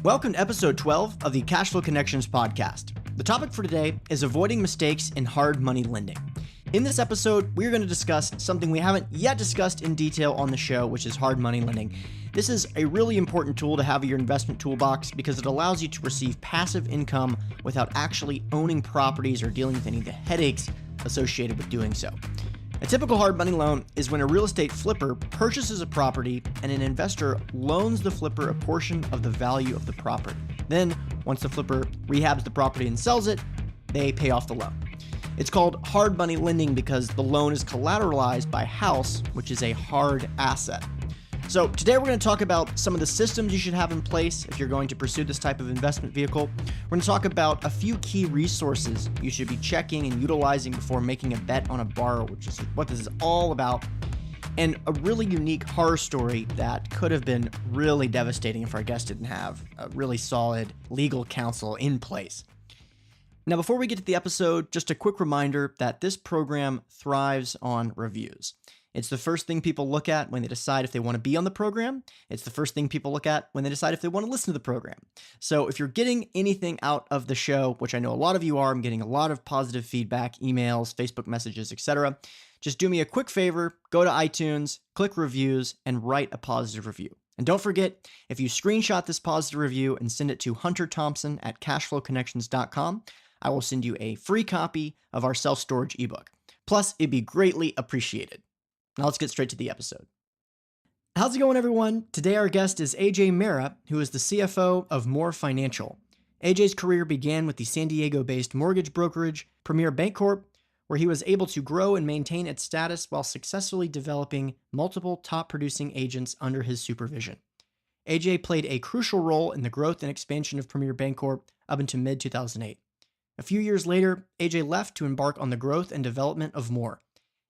Welcome to episode 12 of the Cash Flow Connections podcast. The topic for today is avoiding mistakes in hard money lending. In this episode, we're going to discuss something we haven't yet discussed in detail on the show, which is hard money lending. This is a really important tool to have in your investment toolbox because it allows you to receive passive income without actually owning properties or dealing with any of the headaches associated with doing so. A typical hard money loan is when a real estate flipper purchases a property and an investor loans the flipper a portion of the value of the property. Then, once the flipper rehabs the property and sells it, they pay off the loan. It's called hard money lending because the loan is collateralized by a house, which is a hard asset. So today we're going to talk about some of the systems you should have in place if you're going to pursue this type of investment vehicle. We're going to talk about a few key resources you should be checking and utilizing before making a bet on a borrower, which is what this is all about, and a really unique horror story that could have been really devastating if our guest didn't have a really solid legal counsel in place. Now, before we get to the episode, just a quick reminder that this program thrives on reviews. It's the first thing people look at when they decide if they want to be on the program. It's the first thing people look at when they decide if they want to listen to the program. So if you're getting anything out of the show, which I know a lot of you are, I'm getting a lot of positive feedback, emails, Facebook messages, etc. Just do me a quick favor, go to iTunes, click reviews, and write a positive review. And don't forget, if you screenshot this positive review and send it to Hunter Thompson at cashflowconnections.com, I will send you a free copy of our self-storage ebook. Plus, it'd be greatly appreciated. Now let's get straight to the episode. How's it going, everyone? Today our guest is Ajay Mehra, who is the CFO of MOR Financial. Ajay's career began with the San Diego-based mortgage brokerage Premier Bancorp, where he was able to grow and maintain its status while successfully developing multiple top-producing agents under his supervision. Ajay played a crucial role in the growth and expansion of Premier Bancorp up until mid-2008. A few years later, Ajay left to embark on the growth and development of MOR.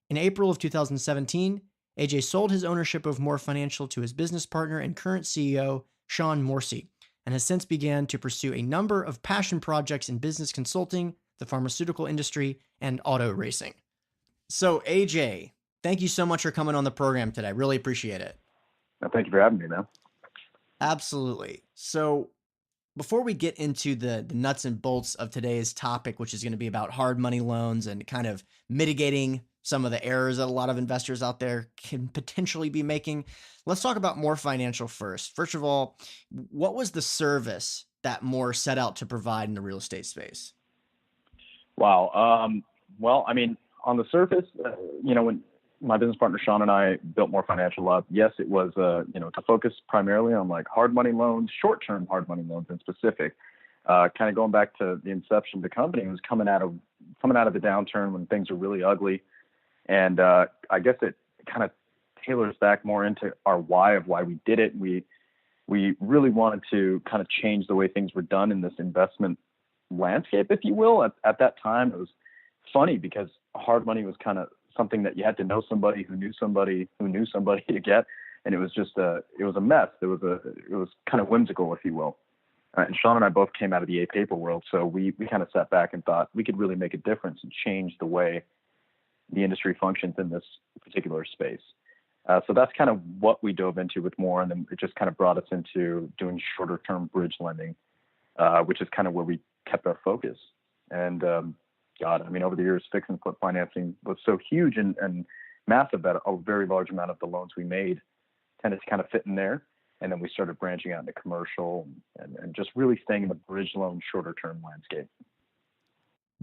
In April of 2017, Ajay sold his ownership of MOR Financial to his business partner and current CEO, Sean Morsey, and has since began to pursue a number of passion projects in business consulting, the pharmaceutical industry, and auto racing. So Ajay, thank you so much for coming on the program today. I really appreciate it. Well, thank you for having me, man. Absolutely. So before we get into the nuts and bolts of today's topic, which is going to be about hard money loans and kind of mitigating some of the errors that a lot of investors out there can potentially be making, let's talk about MOR Financial first. First of all, what was the service that MOR set out to provide in the real estate space? Wow. Well, I mean, on the surface, when my business partner Sean and I built MOR Financial up, yes, it was, to focus primarily on like hard money loans, short-term hard money loans in specific. Kind of going back to the inception of the company, it was coming out of the downturn when things were really ugly. And I guess it kind of tailors back more into our why of why we did it. We really wanted to kind of change the way things were done in this investment landscape, if you will. At that time, it was funny because hard money was kind of something that you had to know somebody who knew somebody who knew somebody to get, and it was just it was a mess. It was kind of whimsical, if you will. And Sean and I both came out of the paper world, so we kind of sat back and thought we could really make a difference and change the way the industry functions in this particular space. So that's kind of what we dove into with MOR, and then it just kind of brought us into doing shorter term bridge lending, which is kind of where we kept our focus. And over the years, fix and flip financing was so huge and massive that a very large amount of the loans we made tended to kind of fit in there. And then we started branching out into commercial and just really staying in the bridge loan shorter term landscape.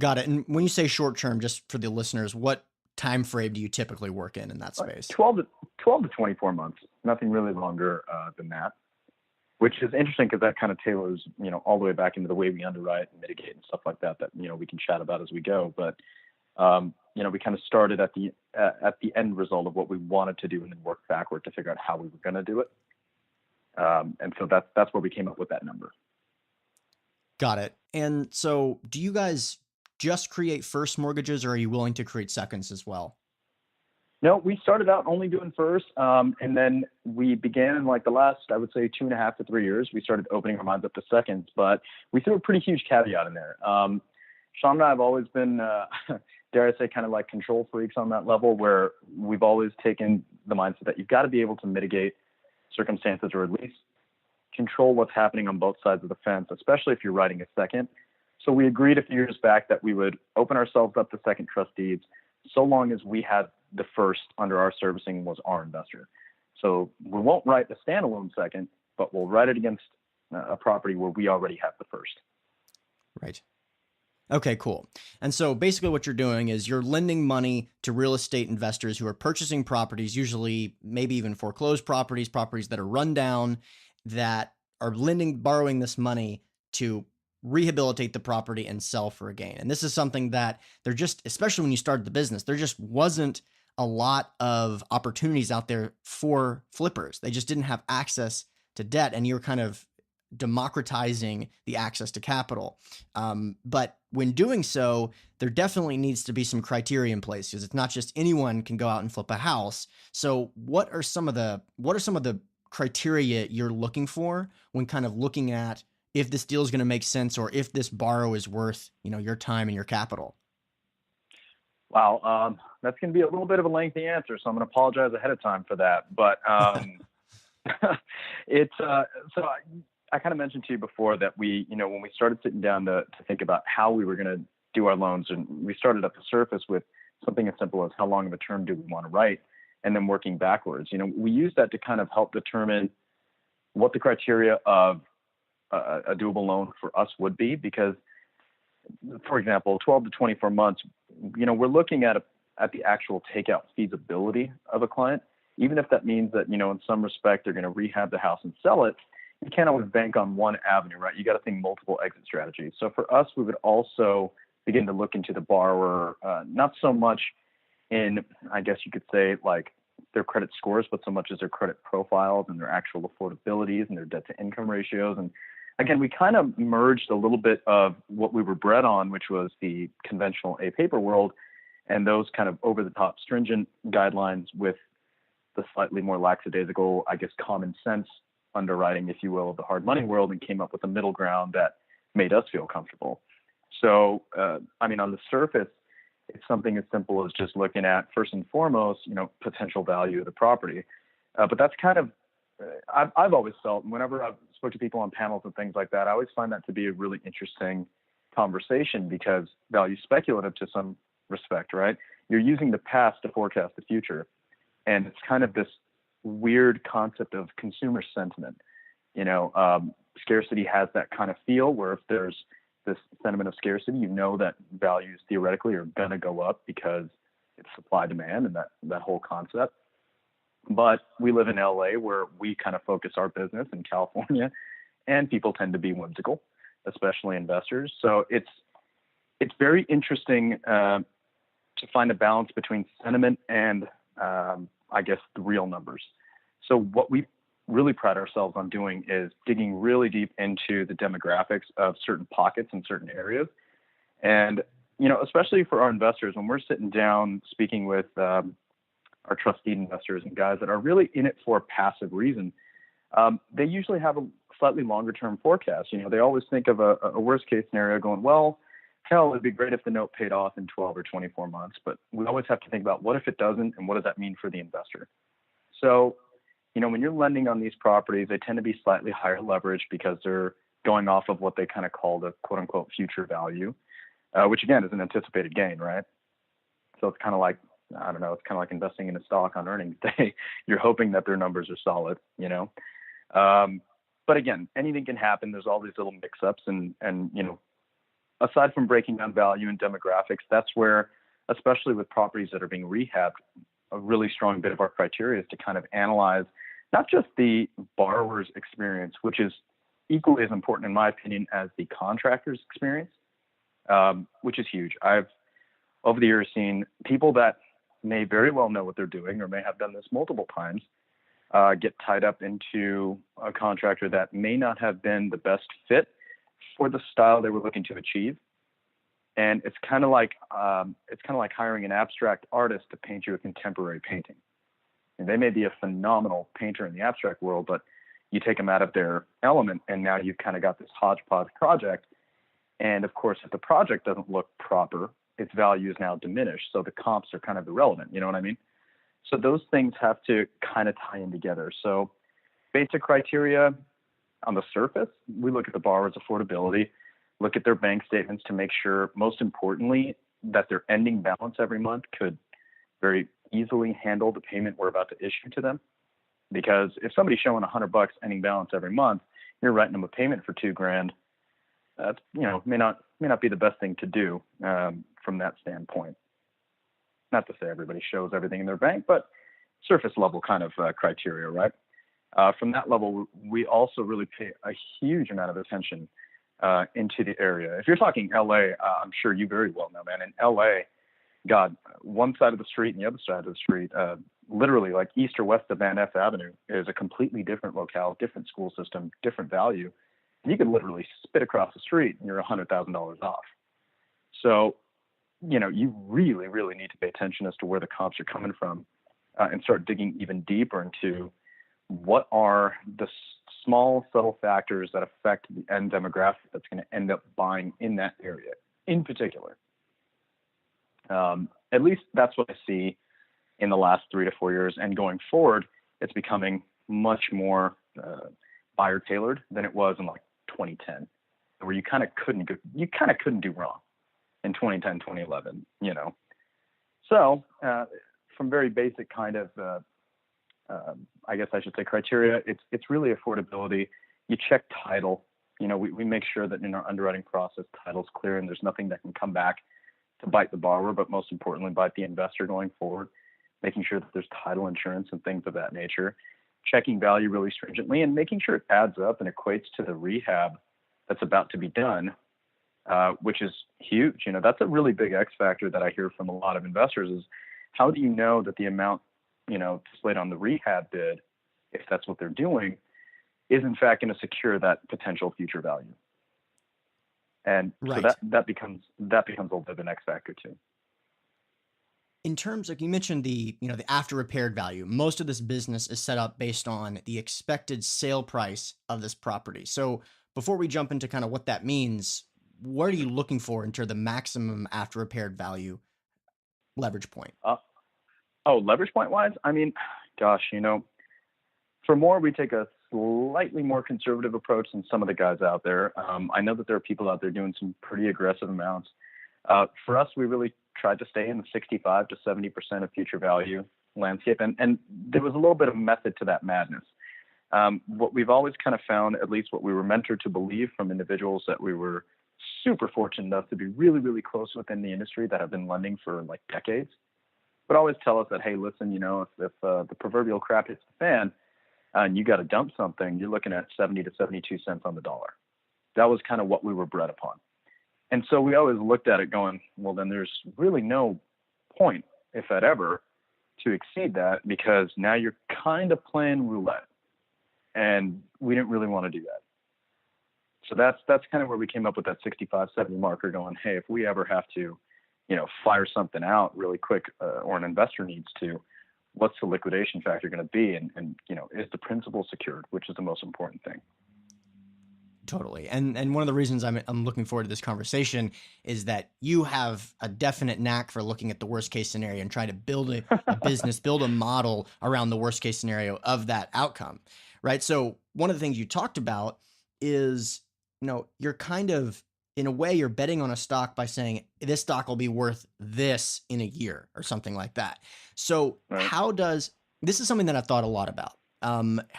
Got it. And when you say short term, just for the listeners, what time frame do you typically work in that space? 12 to 24 months, nothing really longer than that, which is interesting because that kind of tailors, all the way back into the way we underwrite and mitigate and stuff like that, we can chat about as we go. But, we kind of started at the end result of what we wanted to do and then worked backward to figure out how we were going to do it. And so that's where we came up with that number. Got it. And so do you guys just create first mortgages, or are you willing to create seconds as well? No, we started out only doing first. And then we began in like the last, I would say 2.5 to 3 years, we started opening our minds up to seconds, but we threw a pretty huge caveat in there. Sean and I have always been, dare I say, kind of like control freaks on that level, where we've always taken the mindset that you've got to be able to mitigate circumstances, or at least control what's happening on both sides of the fence, especially if you're writing a second. So we agreed a few years back that we would open ourselves up to second trust deeds so long as we had the first under our servicing was our investor. So we won't write the standalone second, but we'll write it against a property where we already have the first. Right. Okay, cool. And so basically what you're doing is you're lending money to real estate investors who are purchasing properties, usually maybe even foreclosed properties, properties that are run down, that are borrowing this money to rehabilitate the property and sell for a gain. And this is something that there just, especially when you started the business, there just wasn't a lot of opportunities out there for flippers. They just didn't have access to debt, and you're kind of democratizing the access to capital. But when doing so, there definitely needs to be some criteria in place, because it's not just anyone can go out and flip a house. So what are some of the criteria you're looking for when kind of looking at if this deal is going to make sense, or if this borrow is worth, your time and your capital? Wow. That's going to be a little bit of a lengthy answer, so I'm going to apologize ahead of time for that. But it's so I kind of mentioned to you before that we, when we started sitting down to think about how we were going to do our loans, and we started at the surface with something as simple as how long of a term do we want to write, and then working backwards. We use that to kind of help determine what the criteria of a doable loan for us would be, because, for example, 12 to 24 months, we're looking at the actual takeout feasibility of a client, even if that means that, in some respect, they're going to rehab the house and sell it. You can't always bank on one avenue, right? You got to think multiple exit strategies. So for us, we would also begin to look into the borrower, not so much in, I guess you could say, like their credit scores, but so much as their credit profiles and their actual affordabilities and their debt to income ratios. And again, we kind of merged a little bit of what we were bred on, which was the conventional A-paper world, and those kind of over-the-top stringent guidelines with the slightly more lackadaisical, I guess, common sense underwriting, if you will, of the hard money world, and came up with a middle ground that made us feel comfortable. So, on the surface, it's something as simple as just looking at, first and foremost, potential value of the property. But that's kind of, I've always felt, whenever I've spoke to people on panels and things like that, I always find that to be a really interesting conversation, because value is speculative to some respect, right? You're using the past to forecast the future. And it's kind of this weird concept of consumer sentiment. Scarcity has that kind of feel, where if there's this sentiment of scarcity, that values theoretically are going to go up because it's supply demand and that whole concept. But we live in LA, where we kind of focus our business, in California, and people tend to be whimsical, especially investors. So it's very interesting to find a balance between sentiment and I guess the real numbers. So what we really pride ourselves on doing is digging really deep into the demographics of certain pockets in certain areas. And, especially for our investors, when we're sitting down speaking with our trustee investors and guys that are really in it for a passive reason, they usually have a slightly longer term forecast. They always think of a worst case scenario going, well, hell, it'd be great if the note paid off in 12 or 24 months, but we always have to think about what if it doesn't, and what does that mean for the investor? So, when you're lending on these properties, they tend to be slightly higher leverage, because they're going off of what they kind of call the quote unquote future value, which again is an anticipated gain, right? So it's kind of like, I don't know, it's kind of like investing in a stock on earnings day. You're hoping that their numbers are solid, but again, anything can happen. There's all these little mix-ups, and aside from breaking down value and demographics, that's where, especially with properties that are being rehabbed, a really strong bit of our criteria is to kind of analyze not just the borrower's experience, which is equally as important, in my opinion, as the contractor's experience, which is huge. I've, over the years, seen people that may very well know what they're doing, or may have done this multiple times, get tied up into a contractor that may not have been the best fit for the style they were looking to achieve. And it's kind of like hiring an abstract artist to paint you a contemporary painting. And they may be a phenomenal painter in the abstract world, but you take them out of their element, and now you've kind of got this hodgepodge project. And of course, if the project doesn't look proper, its value is now diminished. So the comps are kind of irrelevant. You know what I mean? So those things have to kind of tie in together. So basic criteria, on the surface, we look at the borrower's affordability, look at their bank statements to make sure, most importantly, that their ending balance every month could very easily handle the payment we're about to issue to them. Because if somebody's showing $100 ending balance every month, you're writing them a payment for $2,000. That's, may not be the best thing to do from that standpoint. Not to say everybody shows everything in their bank, but surface level kind of criteria, right? From that level, we also really pay a huge amount of attention into the area. If you're talking LA, I'm sure you very well know, man. In LA, God, one side of the street and the other side of the street, literally like east or west of Van Ness Avenue, is a completely different locale, different school system, different value. And you could literally spit across the street and you're $100,000 off. So, you really, really need to pay attention as to where the comps are coming from and start digging even deeper into what are the small, subtle factors that affect the end demographic that's going to end up buying in that area in particular. At least that's what I see in the last 3 to 4 years. And going forward, it's becoming much more buyer tailored than it was in like 2010, where you kind of couldn't do wrong in 2010, 2011, So from very basic kind of, I guess I should say criteria, it's really affordability. You check title. We make sure that in our underwriting process, title's clear and there's nothing that can come back to bite the borrower, but most importantly, bite the investor going forward, making sure that there's title insurance and things of that nature, checking value really stringently and making sure it adds up and equates to the rehab that's about to be done, which is huge. That's a really big X factor that I hear from a lot of investors is how do you know that the amount, displayed on the rehab bid, if that's what they're doing, is in fact going to secure that potential future value. And right. So that becomes a little bit of an X factor too. In terms of, you mentioned the after repaired value, most of this business is set up based on the expected sale price of this property. So before we jump into kind of what that means, what are you looking for in terms of the maximum after repaired value leverage point? Leverage point wise, I mean, gosh, for MOR, we take a slightly more conservative approach than some of the guys out there. I know that there are people out there doing some pretty aggressive amounts. For us, we really tried to stay in the 65 to 70% of future value landscape. And there was a little bit of method to that madness. What we've always kind of found, at least what we were mentored to believe from individuals that we were super fortunate enough to be really, really close within the industry that have been lending for like decades, would always tell us that, hey, listen, if the proverbial crap hits the fan and you got to dump something, you're looking at 70 to 72 cents on the dollar. That was kind of what we were bred upon. And so we always looked at it going, well, then there's really no point, if at ever, to exceed that because now you're kind of playing roulette. And we didn't really want to do that. So that's kind of where we came up with that 65, 70 marker going, hey, if we ever have to, fire something out really quick or an investor needs to, what's the liquidation factor going to be? And is the principal secured, which is the most important thing. Totally. And one of the reasons I'm looking forward to this conversation is that you have a definite knack for looking at the worst case scenario and trying to build a business, build a model around the worst case scenario of that outcome, right? So one of the things you talked about is, you're kind of, in a way, you're betting on a stock by saying this stock will be worth this in a year or something like that. So right. This is something that I've thought a lot about.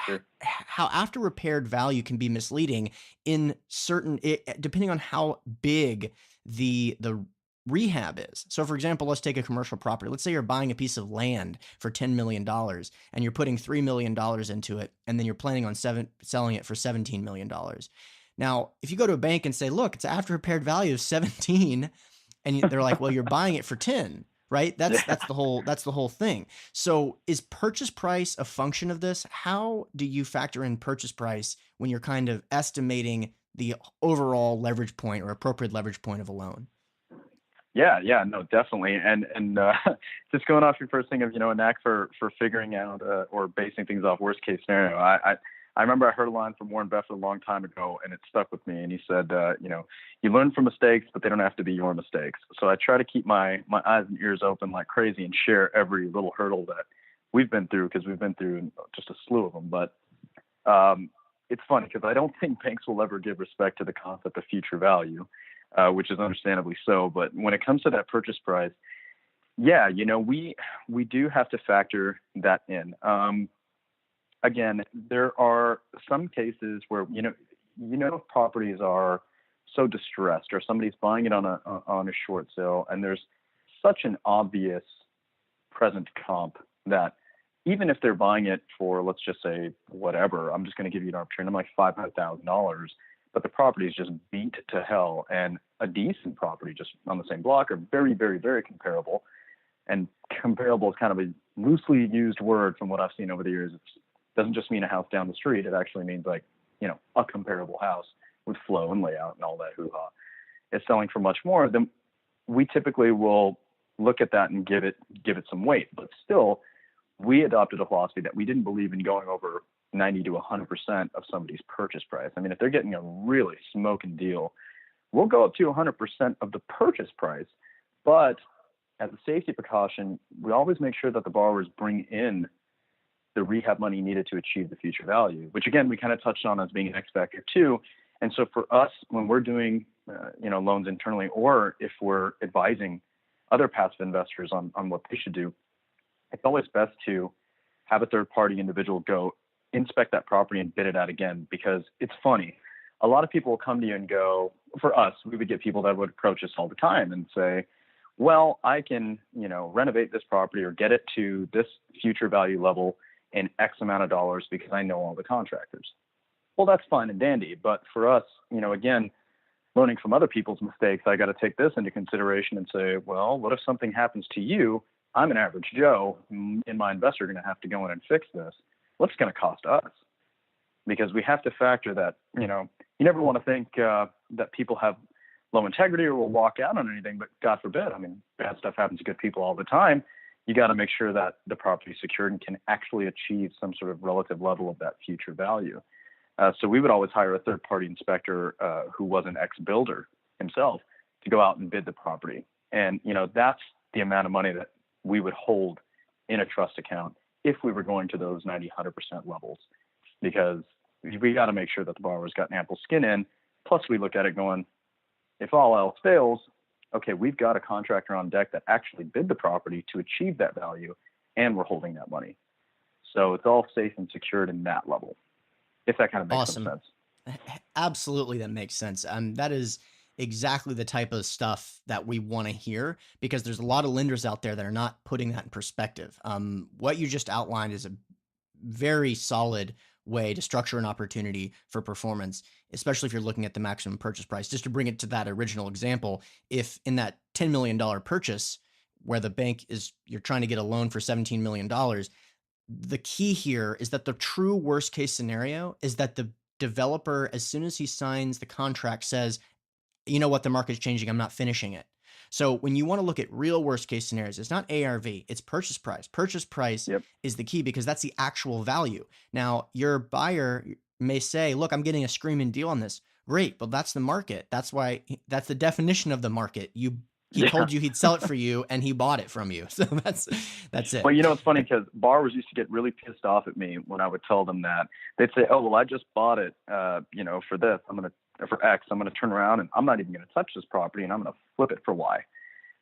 Sure. How after repaired value can be misleading in certain, depending on how big the rehab is. So for example, let's take a commercial property. Let's say you're buying a piece of land for $10 million and you're putting $3 million into it. And then you're planning on selling it for $17 million. Now, if you go to a bank and say, look, it's after repaired value of 17, and they're like, well, you're buying it for 10, right? That's the whole thing. So is purchase price a function of this? How do you factor in purchase price when you're kind of estimating the overall leverage point or appropriate leverage point of a loan? Yeah, no, definitely. And just going off your first thing of, a knack for figuring out or basing things off worst case scenario. I remember I heard a line from Warren Buffett a long time ago, and it stuck with me. And he said, you learn from mistakes, but they don't have to be your mistakes. So I try to keep my eyes and ears open like crazy and share every little hurdle that we've been through, because we've been through just a slew of them. But it's funny because I don't think banks will ever give respect to the concept of future value, which is understandably so. But when it comes to that purchase price, yeah, we do have to factor that in. Again, there are some cases where if properties are so distressed, or somebody's buying it on a short sale, and there's such an obvious present comp that even if they're buying it for, let's just say, whatever, I'm just going to give you an arbitrary number, like $500,000, but the property is just beat to hell, and a decent property just on the same block are very, very, very comparable. And comparable is kind of a loosely used word from what I've seen over the years. It doesn't just mean a house down the street. It actually means like, a comparable house with flow and layout and all that hoo-ha. It's selling for much more. Then we typically will look at that and give it some weight. But still, we adopted a philosophy that we didn't believe in going over 90 to 100% of somebody's purchase price. I mean, if they're getting a really smoking deal, we'll go up to 100% of the purchase price. But as a safety precaution, we always make sure that the borrowers bring in the rehab money needed to achieve the future value, which again, we kind of touched on as being an X factor too. And so for us, when we're doing, loans internally, or if we're advising other passive investors on what they should do, it's always best to have a third party individual go inspect that property and bid it out again, because it's funny. A lot of people will come to you and go, for us, we would get people that would approach us all the time and say, well, I can, renovate this property or get it to this future value level in X amount of dollars because I know all the contractors. Well, that's fine and dandy. But for us, again, learning from other people's mistakes, I got to take this into consideration and say, well, what if something happens to you? I'm an average Joe, and my investor are going to have to go in and fix this. What's it going to cost us? Because we have to factor that, you never want to think that people have low integrity or will walk out on anything, but God forbid, bad stuff happens to good people all the time. You got to make sure that the property is secured and can actually achieve some sort of relative level of that future value. So we would always hire a third-party inspector who was an ex-builder himself to go out and bid the property. And, that's the amount of money that we would hold in a trust account if we were going to those 90, 100% levels, because we got to make sure that the borrower's got an ample skin in. Plus, we look at it going, if all else fails, okay, we've got a contractor on deck that actually bid the property to achieve that value, and we're holding that money. So it's all safe and secured in that level, if that kind of makes some sense. Absolutely, that makes sense. That is exactly the type of stuff that we want to hear, because there's a lot of lenders out there that are not putting that in perspective. What you just outlined is a very solid way to structure an opportunity for performance, especially if you're looking at the maximum purchase price. Just to bring it to that original example, if in that $10 million purchase where the bank you're trying to get a loan for $17 million, the key here is that the true worst case scenario is that the developer, as soon as he signs the contract, says, you know what, the market's changing, I'm not finishing it. So when you want to look at real worst case scenarios, it's not ARV, it's purchase price. Purchase price is the key, because that's the actual value. Now, your buyer may say, look, I'm getting a screaming deal on this. Great, but that's the market. That's the definition of the market. He told you he'd sell it for you, and he bought it from you. So that's it. Well, it's funny because borrowers used to get really pissed off at me when I would tell them that. They'd say, oh, well, I just bought it, for this. For X, I'm going to turn around and I'm not even going to touch this property, and I'm going to flip it for Y.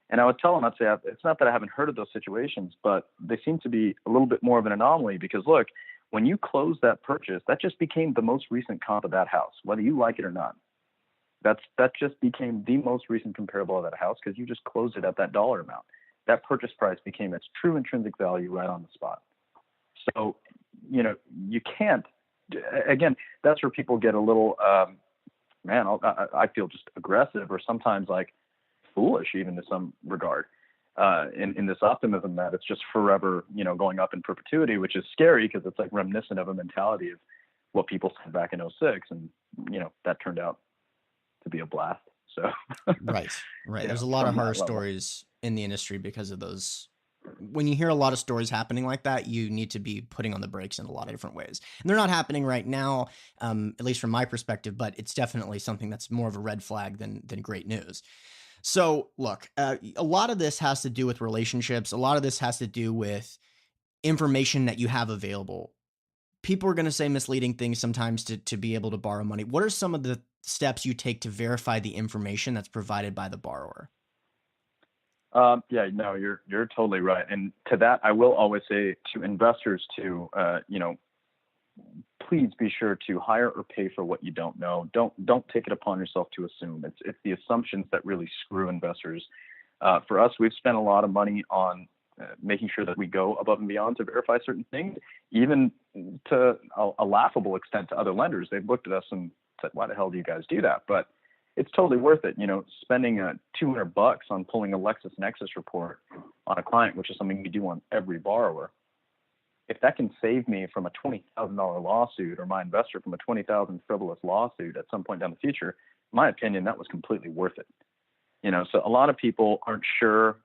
And I would tell them, I'd say, it's not that I haven't heard of those situations, but they seem to be a little bit more of an anomaly, because look, when you close that purchase, that just became the most recent comp of that house, whether you like it or not. That just became the most recent comparable of that house, because you just closed it at that dollar amount. That purchase price became its true intrinsic value right on the spot. So, you can't, again, that's where people get a little, I feel just aggressive, or sometimes like foolish even to some regard, in this optimism that it's just forever, going up in perpetuity, which is scary because it's like reminiscent of a mentality of what people said back in '06. And, that turned out to be a blast. So, right. There's a lot of horror stories in the industry because of those. When you hear a lot of stories happening like that, you need to be putting on the brakes in a lot of different ways. And they're not happening right now, at least from my perspective, but it's definitely something that's more of a red flag than great news. So look, a lot of this has to do with relationships. A lot of this has to do with information that you have available. people are going to say misleading things sometimes to be able to borrow money. What are some of the steps you take to verify the information that's provided by the borrower? Yeah, no, you're totally right. And to that, I will always say to investors to, please be sure to hire or pay for what you don't know. Don't take it upon yourself to assume. It's the assumptions that really screw investors. For us, we've spent a lot of money on making sure that we go above and beyond to verify certain things, even to a laughable extent to other lenders. They've looked at us and said, "Why the hell do you guys do that?" But it's totally worth it. Spending $200 on pulling a LexisNexis report on a client, which is something we do on every borrower. If that can save me from a $20,000 lawsuit, or my investor from a $20,000 frivolous lawsuit at some point down the future, in my opinion, that was completely worth it. So a lot of people aren't sure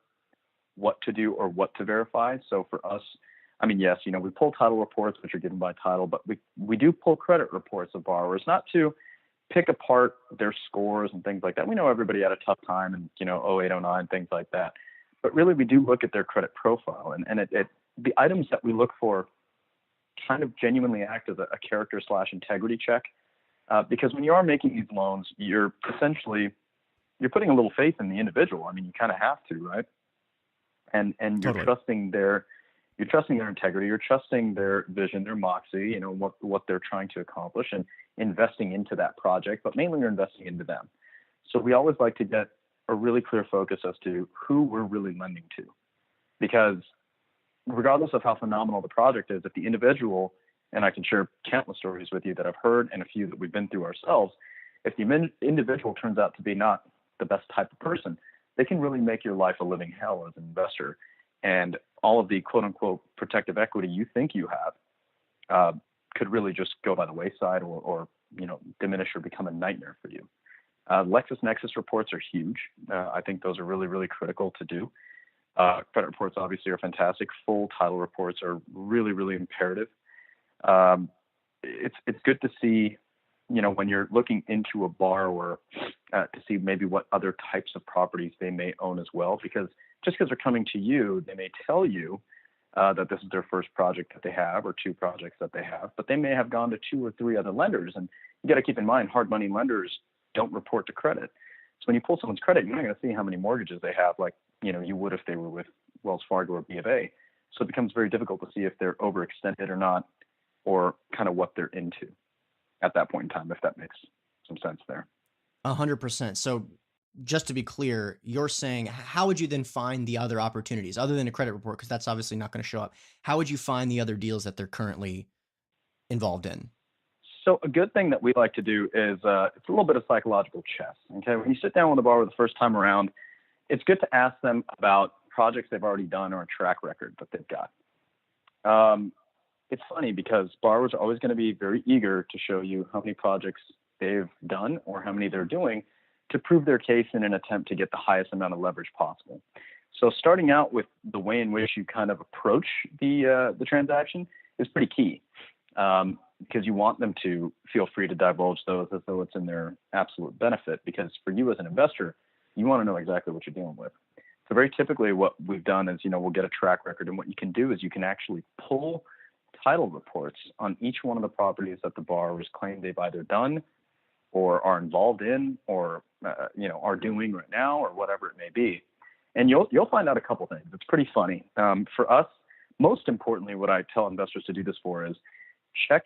what to do or what to verify. So for us, I mean, yes, we pull title reports, which are given by title, but we do pull credit reports of borrowers, not to pick apart their scores and things like that. We know everybody had a tough time in, 08, 09, things like that. But really, we do look at their credit profile, and the items that we look for kind of genuinely act as a character/integrity check. Because when you are making these loans, you're putting a little faith in the individual. I mean, you kind of have to, right? And you're Totally. trusting their integrity, you're trusting their vision, their moxie, what they're trying to accomplish, and investing into that project, but mainly you're investing into them. So we always like to get a really clear focus as to who we're really lending to, because regardless of how phenomenal the project is, if the individual, and I can share countless stories with you that I've heard and a few that we've been through ourselves, if the individual turns out to be not the best type of person, they can really make your life a living hell as an investor. And all of the quote unquote protective equity you think you have could really just go by the wayside, or diminish or become a nightmare for you. LexisNexis reports are huge. I think those are really, really critical to do. Credit reports obviously are fantastic. Full title reports are really, really imperative. It's good to see, when you're looking into a borrower, to see maybe what other types of properties they may own as well, because just because they're coming to you, they may tell you that this is their first project that they have, or two projects that they have, but they may have gone to two or three other lenders. And you got to keep in mind, hard money lenders don't report to credit. So when you pull someone's credit, you're not going to see how many mortgages they have, like you would if they were with Wells Fargo or B of A. So it becomes very difficult to see if they're overextended or not, or kind of what they're into at that point in time, if that makes some sense there. 100%. So just to be clear, you're saying, how would you then find the other opportunities other than a credit report? Because that's obviously not going to show up. How would you find the other deals that they're currently involved in? So a good thing that we like to do is it's a little bit of psychological chess. Okay, when you sit down with a borrower the first time around, it's good to ask them about projects they've already done or a track record that they've got. It's funny because borrowers are always going to be very eager to show you how many projects they've done or how many they're doing to prove their case in an attempt to get the highest amount of leverage possible. So starting out with the way in which you kind of approach the transaction is pretty key, because you want them to feel free to divulge those as though it's in their absolute benefit, because for you as an investor, you want to know exactly what you're dealing with. So very typically what we've done is, we'll get a track record, and what you can do is you can actually pull title reports on each one of the properties that the borrowers claim they've either done or are involved in, or are doing right now, or whatever it may be. And you'll find out a couple things. It's pretty funny. For us, most importantly, what I tell investors to do this for is check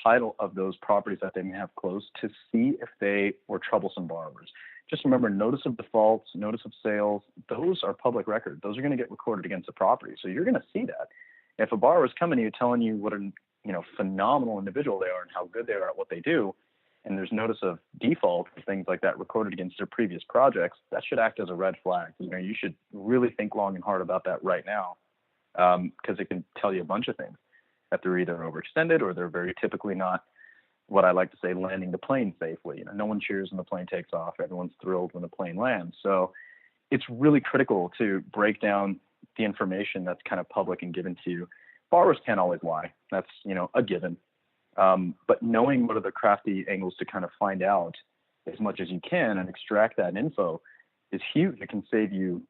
title of those properties that they may have closed to see if they were troublesome borrowers. Just remember, notice of defaults, notice of sales, those are public record. Those are going to get recorded against the property. So you're going to see that. If a borrower is coming to you telling you what a phenomenal individual they are and how good they are at what they do, and there's notice of default, things like that recorded against their previous projects, that should act as a red flag. You should really think long and hard about that right now, because it can tell you a bunch of things, that they're either overextended or they're very typically not, what I like to say, landing the plane safely. No one cheers when the plane takes off. Everyone's thrilled when the plane lands. So it's really critical to break down the information that's kind of public and given to you. Borrowers can't always lie. That's, a given. But knowing what are the crafty angles to kind of find out as much as you can and extract that info is huge. It can save you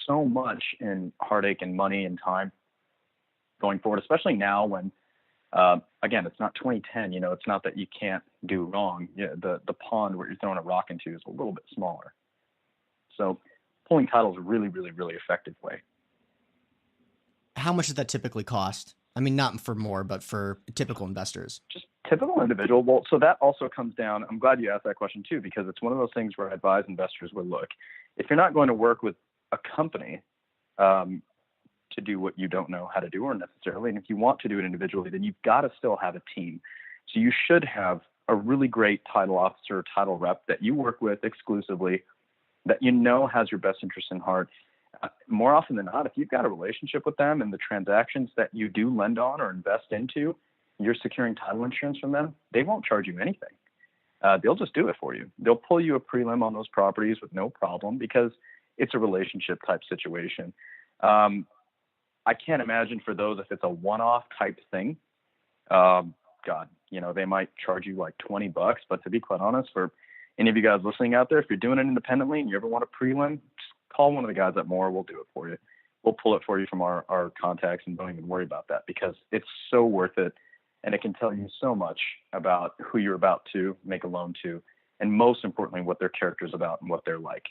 so much in heartache and money and time going forward, especially now when Again, it's not 2010. It's not that you can't do wrong. Yeah, the pond where you're throwing a rock into is a little bit smaller. So pulling title is a really, really, really effective way. How much does that typically cost? I mean, not for more, but for typical investors. Just typical individual. Well, so that also comes down. I'm glad you asked that question too, because it's one of those things where I advise investors would look, if you're not going to work with a company to do what you don't know how to do or necessarily, and if you want to do it individually, then you've got to still have a team. So you should have a really great title officer, title rep that you work with exclusively, that has your best interest in heart. More often than not, if you've got a relationship with them and the transactions that you do lend on or invest into, you're securing title insurance from them, they won't charge you anything. They'll just do it for you. They'll pull you a prelim on those properties with no problem because it's a relationship type situation. I can't imagine for those if it's a one-off type thing. God, they might charge you like $20, but to be quite honest, for any of you guys listening out there, if you're doing it independently and you ever want a prelim, just call one of the guys at MOR. We'll do it for you. We'll pull it for you from our contacts and don't even worry about that because it's so worth it. And it can tell you so much about who you're about to make a loan to. And most importantly, what their character is about and what they're like.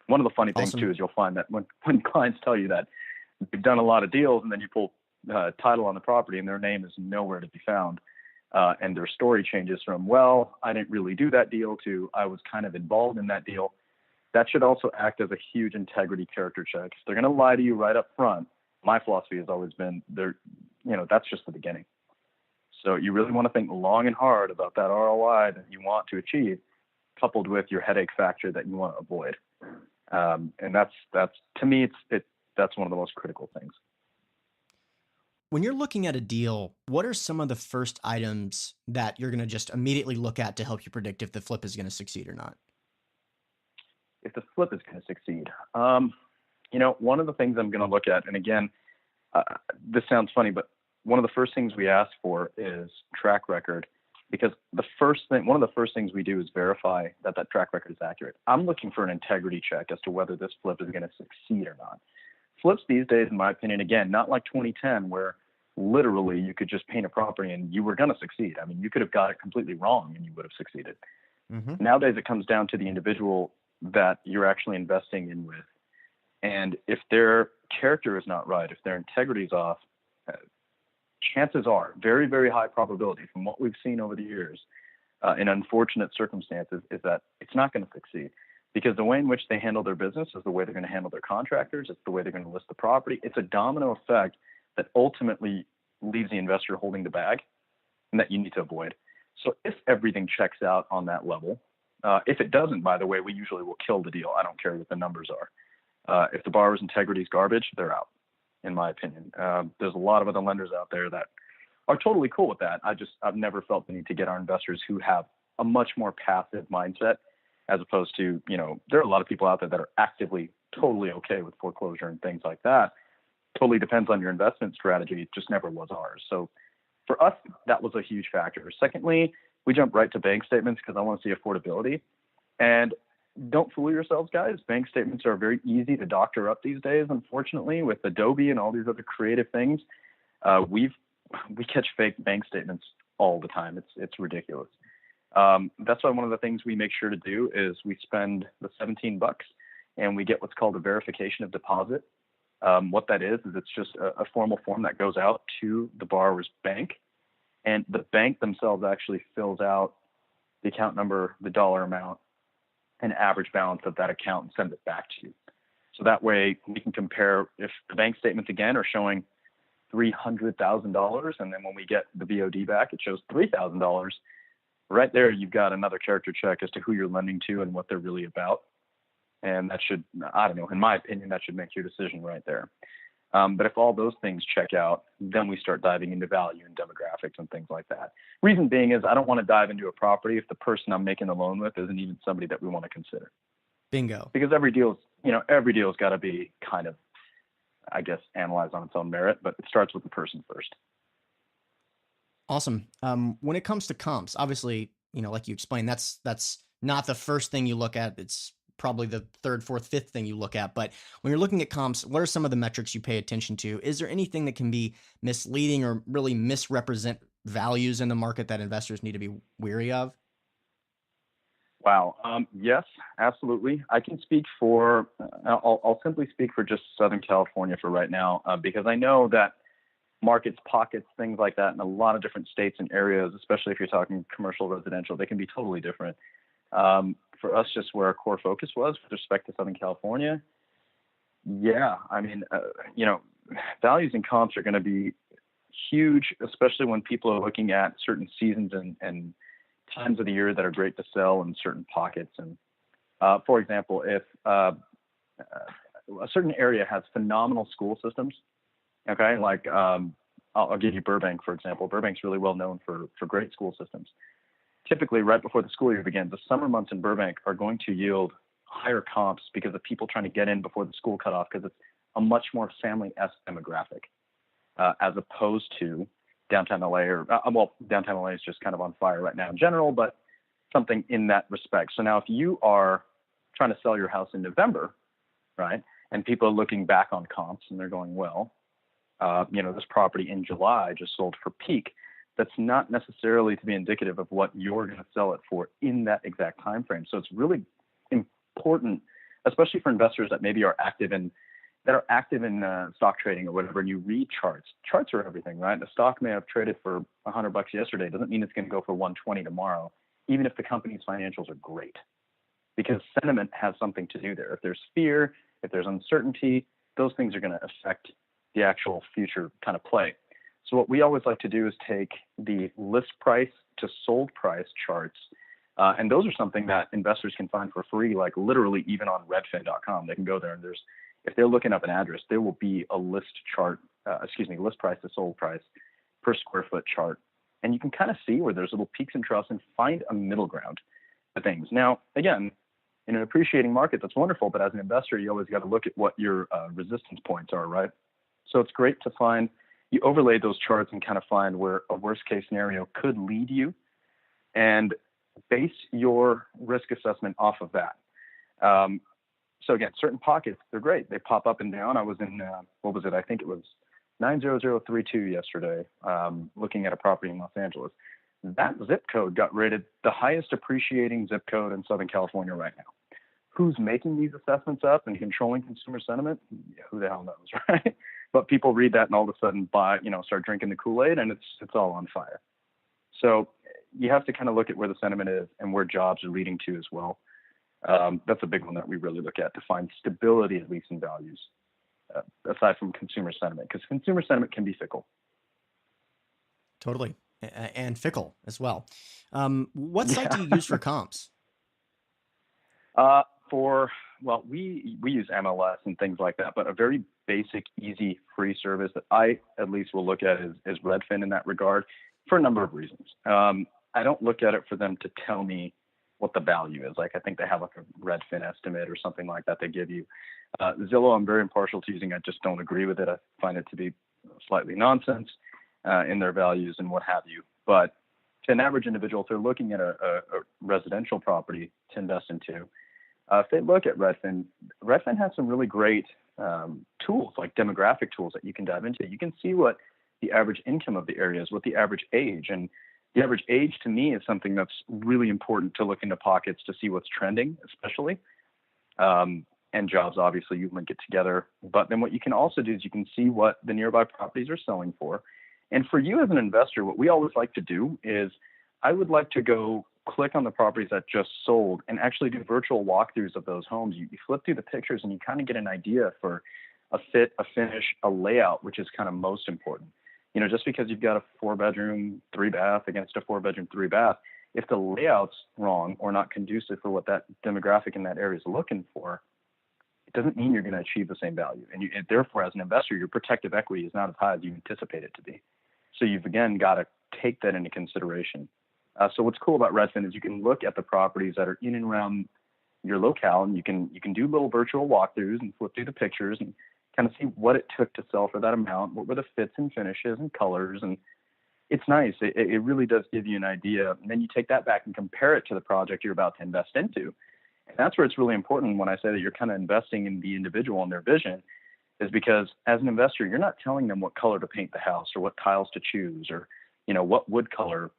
One of the funny things too, is you'll find that when clients tell you that they've done a lot of deals and then you pull title on the property and their name is nowhere to be found. And their story changes from, well, I didn't really do that deal to I was kind of involved in that deal. That should also act as a huge integrity character check. If they're going to lie to you right up front, my philosophy has always been that's just the beginning. So you really want to think long and hard about that ROI that you want to achieve, coupled with your headache factor that you want to avoid. And that's to me, that's one of the most critical things. When you're looking at a deal, what are some of the first items that you're going to just immediately look at to help you predict if the flip is going to succeed or not? If the flip is going to succeed, one of the things I'm going to look at, and again, this sounds funny, but one of the first things we ask for is track record, because one of the first things we do is verify that track record is accurate. I'm looking for an integrity check as to whether this flip is going to succeed or not. Flips these days, in my opinion, again, not like 2010, where literally you could just paint a property and you were going to succeed. I mean, you could have got it completely wrong and you would have succeeded. Mm-hmm. Nowadays, it comes down to the individual that you're actually investing in with. And if their character is not right, if their integrity is off, chances are, very, very high probability from what we've seen over the years in unfortunate circumstances, is that it's not going to succeed. Because the way in which they handle their business is the way they're going to handle their contractors. It's the way they're going to list the property. It's a domino effect that ultimately leaves the investor holding the bag and that you need to avoid. So if everything checks out on that level, if it doesn't, by the way, we usually will kill the deal. I don't care what the numbers are. If the borrower's integrity is garbage, they're out, in my opinion. There's a lot of other lenders out there that are totally cool with that. I've never felt the need to get our investors who have a much more passive mindset, as opposed to, there are a lot of people out there that are actively totally okay with foreclosure and things like that. Totally depends on your investment strategy. It just never was ours. So for us, that was a huge factor. Secondly, we jump right to bank statements because I want to see affordability. And don't fool yourselves, guys. Bank statements are very easy to doctor up these days, unfortunately, with Adobe and all these other creative things. We catch fake bank statements all the time. It's ridiculous. That's why one of the things we make sure to do is we spend the $17 and we get what's called a verification of deposit. What that is it's just a formal form that goes out to the borrower's bank, and the bank themselves actually fills out the account number, the dollar amount, and average balance of that account and sends it back to you. So that way we can compare if the bank statements again are showing $300,000, and then when we get the VOD back, it shows $3,000. Right there, you've got another character check as to who you're lending to and what they're really about. And that should, I don't know, in my opinion, that should make your decision right there. But if all those things check out, then we start diving into value and demographics and things like that. Reason being is I don't want to dive into a property if the person I'm making the loan with isn't even somebody that we want to consider. Bingo. Because every deal's got to be kind of, I guess, analyzed on its own merit, but it starts with the person first. Awesome. When it comes to comps, obviously, like you explained, that's not the first thing you look at. It's probably the third, fourth, fifth thing you look at. But when you're looking at comps, what are some of the metrics you pay attention to? Is there anything that can be misleading or really misrepresent values in the market that investors need to be wary of? Wow. Yes, absolutely. I can speak for, I'll simply speak for just Southern California for right now, because I know that markets, pockets, things like that in a lot of different states and areas, especially if you're talking commercial, residential, they can be totally different. For us, just where our core focus was with respect to Southern California, yeah, I mean, values and comps are going to be huge, especially when people are looking at certain seasons and times of the year that are great to sell in certain pockets. And for example, if a certain area has phenomenal school systems, okay, like I'll give you Burbank, for example. Burbank's really well known for great school systems. Typically, right before the school year begins, the summer months in Burbank are going to yield higher comps because of people trying to get in before the school cutoff, because it's a much more family-esque demographic, as opposed to downtown LA, or downtown LA is just kind of on fire right now in general, but something in that respect. So now if you are trying to sell your house in November, right, and people are looking back on comps and they're going, well, this property in July just sold for peak, that's not necessarily to be indicative of what you're going to sell it for in that exact time frame. So it's really important, especially for investors that maybe are active in stock trading or whatever, and you read charts. Charts are everything, right? The stock may have traded for $100 yesterday. Doesn't mean it's going to go for 120 tomorrow, even if the company's financials are great, because sentiment has something to do there. If there's fear, if there's uncertainty, those things are going to affect the actual future kind of play. So what we always like to do is take the list price to sold price charts. And those are something that investors can find for free, like literally even on redfin.com. They can go there and if they're looking up an address, there will be a list price to sold price per square foot chart. And you can kind of see where there's little peaks and troughs and find a middle ground to things. Now, again, in an appreciating market, that's wonderful. But as an investor, you always got to look at what your resistance points are, right? So it's great to find, you overlay those charts and kind of find where a worst case scenario could lead you and base your risk assessment off of that. So again, certain pockets, they're great. They pop up and down. I was in, what was it? I think it was 90032 yesterday, looking at a property in Los Angeles. That zip code got rated the highest appreciating zip code in Southern California right now. Who's making these assessments up and controlling consumer sentiment? Yeah, who the hell knows, right? But people read that and all of a sudden start drinking the Kool-Aid, and it's all on fire. So you have to kind of look at where the sentiment is and where jobs are leading to as well. That's a big one that we really look at to find stability, at least in values, aside from consumer sentiment, because consumer sentiment can be fickle. Totally. And fickle as well. What site do you use for comps? We use MLS and things like that, but a very basic, easy, free service that I at least will look at is Redfin in that regard, for a number of reasons. I don't look at it for them to tell me what the value is. Like, I think they have like a Redfin estimate or something like that they give you. Zillow, I'm very impartial to using. I just don't agree with it. I find it to be slightly nonsense in their values and what have you. But to an average individual, if they're looking at a residential property to invest into, if they look at Redfin has some really great tools, like demographic tools that you can dive into. You can see what the average income of the area is, what the average age, and the average age to me is something that's really important to look into pockets to see what's trending, especially. And jobs, obviously, you link it together. But then what you can also do is you can see what the nearby properties are selling for. And for you as an investor, what we always like to do is I would like to go click on the properties that just sold and actually do virtual walkthroughs of those homes. You flip through the pictures and you kind of get an idea for a fit, a finish, a layout, which is kind of most important. Just because you've got a 4-bedroom, 3-bath against a 4-bedroom, 3-bath, if the layout's wrong or not conducive for what that demographic in that area is looking for, it doesn't mean you're going to achieve the same value. And therefore, as an investor, your protective equity is not as high as you anticipate it to be. So you've, again, got to take that into consideration. So what's cool about Redfin is you can look at the properties that are in and around your locale, and you can do little virtual walkthroughs and flip through the pictures and kind of see what it took to sell for that amount, what were the fits and finishes and colors. And it's nice. It really does give you an idea. And then you take that back and compare it to the project you're about to invest into. And that's where it's really important when I say that you're kind of investing in the individual and their vision, is because as an investor, you're not telling them what color to paint the house or what tiles to choose or, what wood color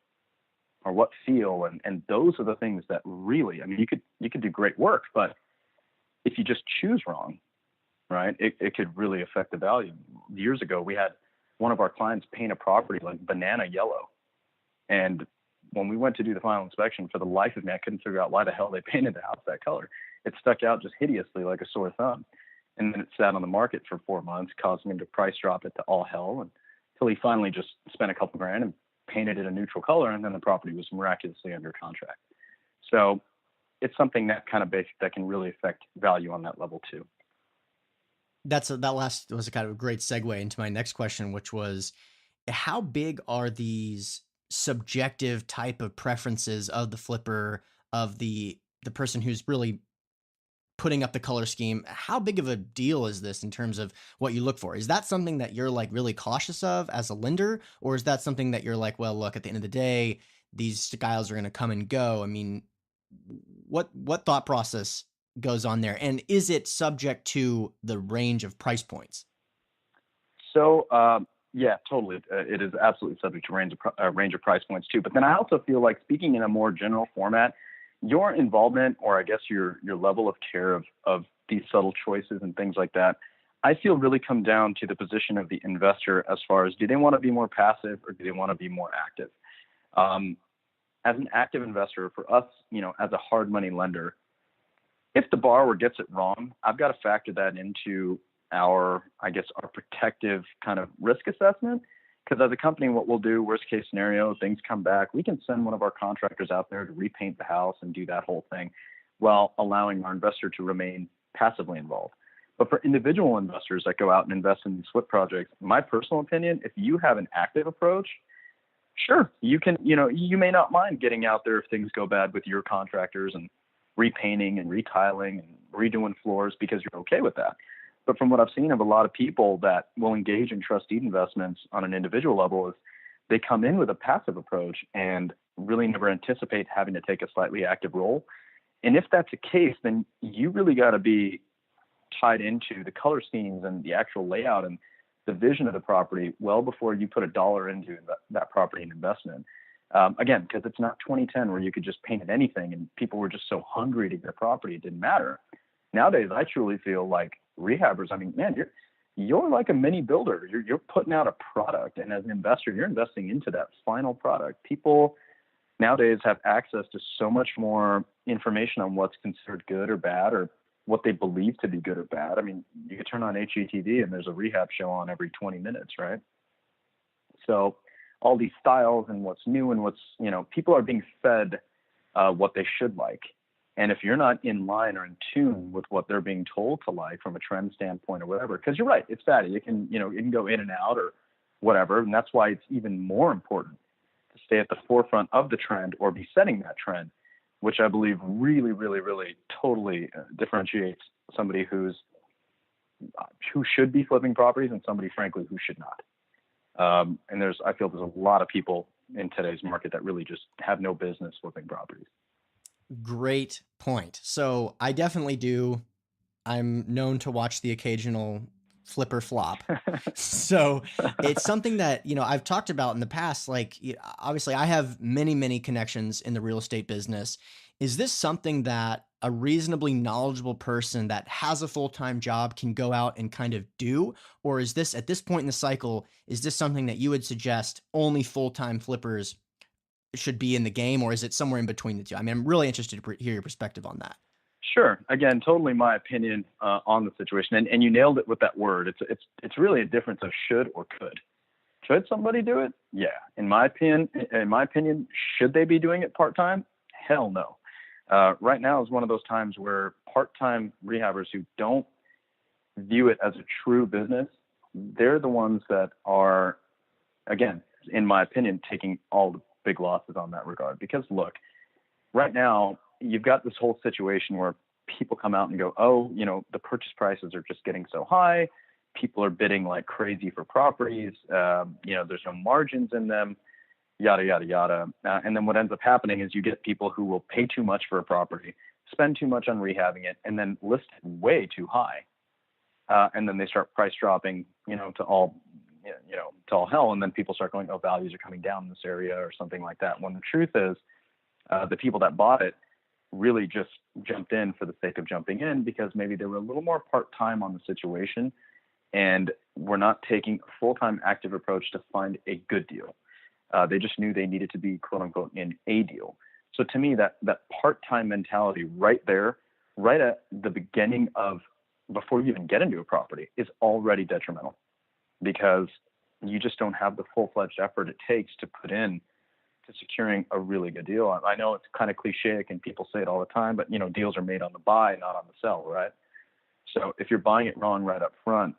or what feel. And those are the things that really, I mean, you could do great work, but if you just choose wrong, right, it could really affect the value. Years ago, we had one of our clients paint a property like banana yellow. And when we went to do the final inspection, for the life of me, I couldn't figure out why the hell they painted the house that color. It stuck out just hideously like a sore thumb. And then it sat on the market for 4 months, causing him to price drop it to all hell until he finally just spent a couple grand and painted it a neutral color. And then the property was miraculously under contract. So it's something that that can really affect value on that level too. That last was a kind of a great segue into my next question, which was, how big are these subjective type of preferences of the flipper, of the person who's really putting up the color scheme? How big of a deal is this in terms of what you look for? Is that something that you're like really cautious of as a lender, or is that something that you're like, well, look, at the end of the day, these styles are going to come and go? I mean, what thought process goes on there, and is it subject to the range of price points? So, yeah, totally. It is absolutely subject to range of price points too. But then I also feel like, speaking in a more general format, your involvement, or I guess your level of care of these subtle choices and things like that, I feel really come down to the position of the investor, as far as, do they want to be more passive or do they want to be more active? As an active investor, for us, as a hard money lender, if the borrower gets it wrong, I've got to factor that into our protective kind of risk assessment. Because as a company, what we'll do, worst case scenario, things come back, we can send one of our contractors out there to repaint the house and do that whole thing, while allowing our investor to remain passively involved. But for individual investors that go out and invest in these flip projects, my personal opinion, if you have an active approach, sure, you can, you may not mind getting out there if things go bad with your contractors and repainting and retiling and redoing floors, because you're okay with that. But from what I've seen of a lot of people that will engage in trust deed investments on an individual level, is they come in with a passive approach and really never anticipate having to take a slightly active role. And if that's the case, then you really got to be tied into the color schemes and the actual layout and the vision of the property well before you put a dollar into that property and investment. Again, because it's not 2010 where you could just paint it anything and people were just so hungry to get a property, it didn't matter. Nowadays, I truly feel like rehabbers, I mean, man, you're like a mini builder. You're putting out a product, and as an investor, you're investing into that final product. People nowadays have access to so much more information on what's considered good or bad, or what they believe to be good or bad. I mean, you can turn on HGTV and there's a rehab show on every 20 minutes, right? So all these styles and what's new and what's, people are being fed what they should like. And if you're not in line or in tune with what they're being told to like from a trend standpoint or whatever, because you're right, it's fatty. It can go in and out or whatever. And that's why it's even more important to stay at the forefront of the trend or be setting that trend, which I believe really, really, really totally differentiates somebody who should be flipping properties and somebody, frankly, who should not. And I feel there's a lot of people in today's market that really just have no business flipping properties. Great point. So I definitely do. I'm known to watch the occasional flipper flop. So it's something that, I've talked about in the past. Like, obviously I have many, many connections in the real estate business. Is this something that a reasonably knowledgeable person that has a full-time job can go out and kind of do? Or is this, at this point in the cycle, is this something that you would suggest only full-time flippers should be in the game, or is it somewhere in between the two? I mean, I'm really interested to hear your perspective on that. Sure. Again, totally my opinion on the situation, and you nailed it with that word. It's really a difference of should or could. Should somebody do it? Yeah. In my opinion, should they be doing it part-time? Hell no. Right now is one of those times where part-time rehabbers who don't view it as a true business, they're the ones that are, again, in my opinion, taking all the big losses on that regard. Because look, right now you've got this whole situation where people come out and go, oh, the purchase prices are just getting so high. People are bidding like crazy for properties. There's no margins in them. yada, yada, yada. And then what ends up happening is you get people who will pay too much for a property, spend too much on rehabbing it, and then list it way too high. And then they start price dropping, to all hell. And then people start going, oh, values are coming down in this area or something like that. When the truth is, the people that bought it really just jumped in for the sake of jumping in because maybe they were a little more part-time on the situation and were not taking a full-time active approach to find a good deal. They just knew they needed to be, quote unquote, in a deal. So to me, that part-time mentality right there, right at the beginning of, before you even get into a property, is already detrimental because you just don't have the full-fledged effort it takes to put in to securing a really good deal. I know it's kind of cliche and people say it all the time, but deals are made on the buy, not on the sell, right? So if you're buying it wrong right up front,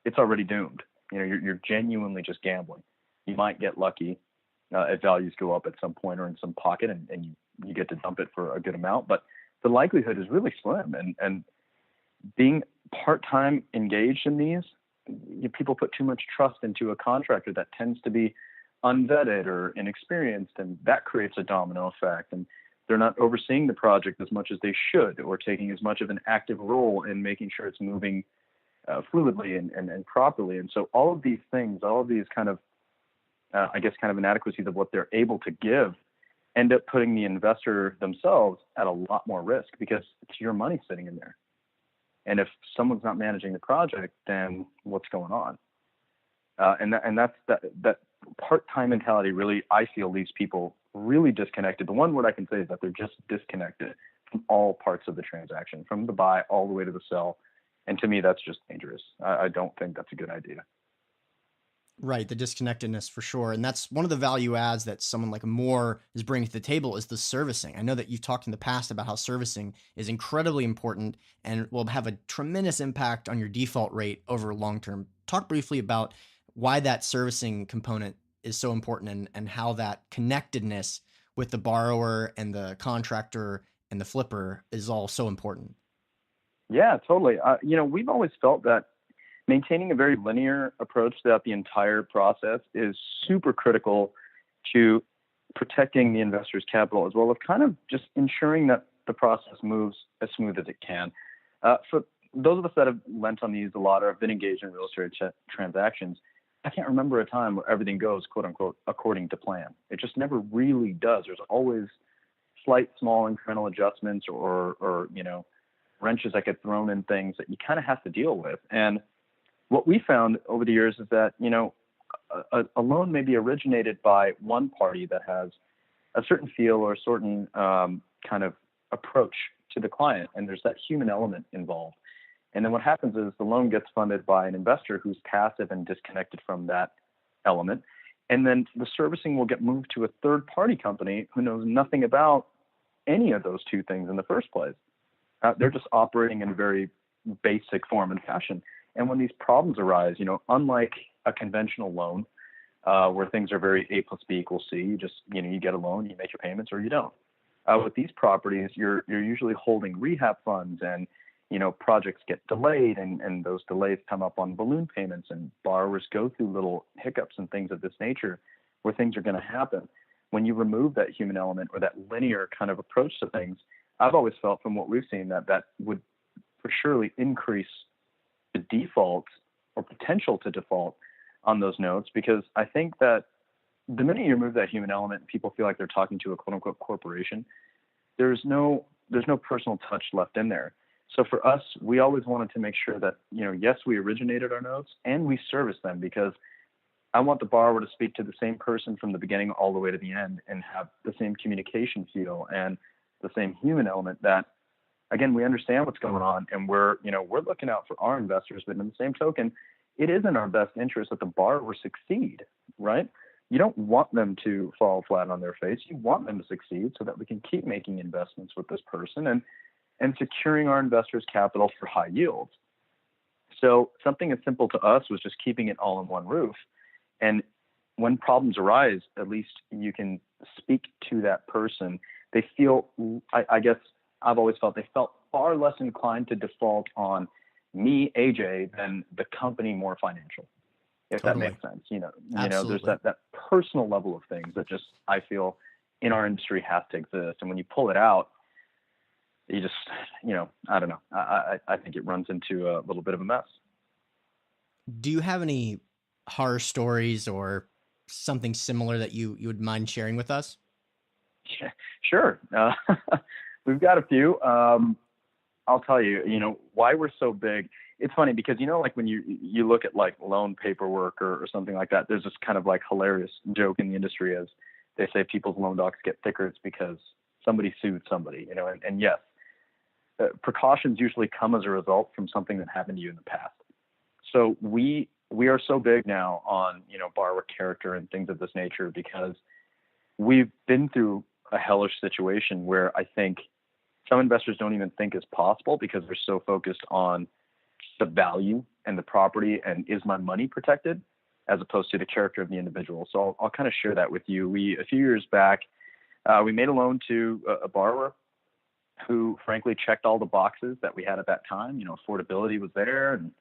it's already doomed. You're genuinely just gambling. You might get lucky if values go up at some point or in some pocket and you get to dump it for a good amount, but the likelihood is really slim. And being part-time engaged in these, people put too much trust into a contractor that tends to be unvetted or inexperienced, and that creates a domino effect. And they're not overseeing the project as much as they should, or taking as much of an active role in making sure it's moving fluidly and properly. And so all of these things, all of these kind of inadequacies of what they're able to give end up putting the investor themselves at a lot more risk because it's your money sitting in there. And if someone's not managing the project, then what's going on? And that's that part-time mentality really, I feel, leaves people really disconnected. The one word I can say is that they're just disconnected from all parts of the transaction, from the buy all the way to the sell. And to me, that's just dangerous. I don't think that's a good idea. Right. The disconnectedness for sure. And that's one of the value adds that someone like MOR is bringing to the table is the servicing. I know that you've talked in the past about how servicing is incredibly important and will have a tremendous impact on your default rate over long term. Talk briefly about why that servicing component is so important and how that connectedness with the borrower and the contractor and the flipper is all so important. Yeah, totally. We've always felt that maintaining a very linear approach throughout the entire process is super critical to protecting the investor's capital, as well as kind of just ensuring that the process moves as smooth as it can. For those of us that have lent on these a lot or have been engaged in real estate transactions, I can't remember a time where everything goes, quote unquote, according to plan. It just never really does. There's always slight, small incremental adjustments or wrenches that get thrown in things that you kind of have to deal with. And what we found over the years is that, a loan may be originated by one party that has a certain feel or a certain kind of approach to the client, and there's that human element involved. And then what happens is the loan gets funded by an investor who's passive and disconnected from that element. And then the servicing will get moved to a third party company who knows nothing about any of those two things in the first place. They're just operating in a very basic form and fashion. And when these problems arise, unlike a conventional loan, where things are very A plus B equals C, you just, you get a loan, you make your payments or you don't. With these properties, you're usually holding rehab funds and, projects get delayed and those delays come up on balloon payments and borrowers go through little hiccups and things of this nature where things are going to happen. When you remove that human element or that linear kind of approach to things, I've always felt from what we've seen that would for surely increase the default or potential to default on those notes, because I think that the minute you remove that human element, people feel like they're talking to a quote unquote corporation. There's no personal touch left in there. So for us, we always wanted to make sure that, yes, we originated our notes and we service them, because I want the borrower to speak to the same person from the beginning all the way to the end and have the same communication feel and the same human element that, again, we understand what's going on and we're looking out for our investors, but in the same token, it is in our best interest that the borrower succeed, right? You don't want them to fall flat on their face. You want them to succeed so that we can keep making investments with this person and securing our investors' capital for high yields. So something as simple to us was just keeping it all in one roof. And when problems arise, at least you can speak to that person. They feel, I guess I've always felt they felt far less inclined to default on me, AJ, than the company MOR Financial. if that Totally. makes sense. There's Absolutely. that personal level of things that just, I feel, in our industry has to exist. And when you pull it out, you just, I don't know. I think it runs into a little bit of a mess. Do you have any horror stories or something similar that you would mind sharing with us? Sure. We've got a few. I'll tell you, why we're so big. It's funny because, like when you look at like loan paperwork or something like that, there's this kind of like hilarious joke in the industry as they say people's loan docs get thicker. It's because somebody sued somebody, and yes, precautions usually come as a result from something that happened to you in the past. So we are so big now on, borrower character and things of this nature because we've been through a hellish situation where I think some investors don't even think is possible because they're so focused on the value and the property and is my money protected as opposed to the character of the individual. So I'll kind of share that with you. A few years back, we made a loan to a borrower who frankly checked all the boxes that we had at that time. Affordability was there and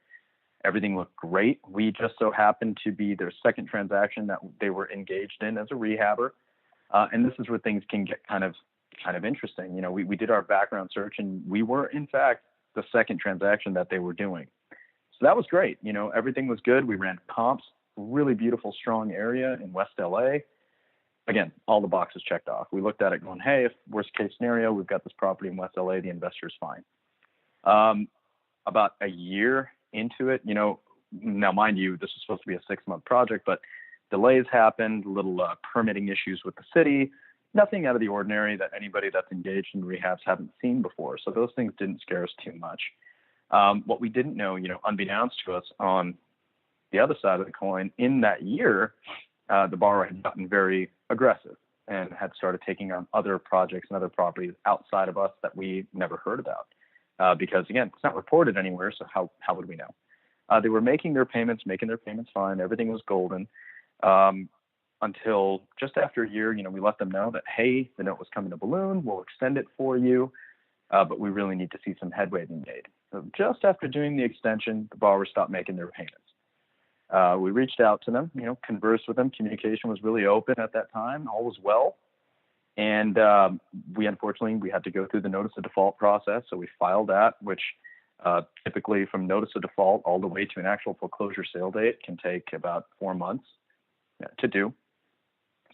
everything looked great. We just so happened to be their second transaction that they were engaged in as a rehabber. And this is where things can get kind of interesting. We did our background search and we were in fact the second transaction that they were doing. So that was great. Everything was good. We ran comps, really beautiful, strong area in West LA. Again, all the boxes checked off. We looked at it going, hey, if worst case scenario, we've got this property in West LA, the investor's fine. About a year into it, now mind you, this was supposed to be a 6-month project, but delays happened, little permitting issues with the city, nothing out of the ordinary that anybody that's engaged in rehabs haven't seen before. So those things didn't scare us too much. What we didn't know, unbeknownst to us on the other side of the coin, in that year, the borrower had gotten very aggressive and had started taking on other projects and other properties outside of us that we never heard about. Because again, it's not reported anywhere, so how would we know? They were making their payments fine. Everything was golden. Until just after a year, we let them know that, hey, the note was coming to balloon. We'll extend it for you, but we really need to see some headway being made. So just after doing the extension, the borrower stopped making their payments. We reached out to them, conversed with them. Communication was really open at that time. All was well. And we unfortunately had to go through the notice of default process. So we filed that, which typically from notice of default all the way to an actual foreclosure sale date can take about 4 months to do.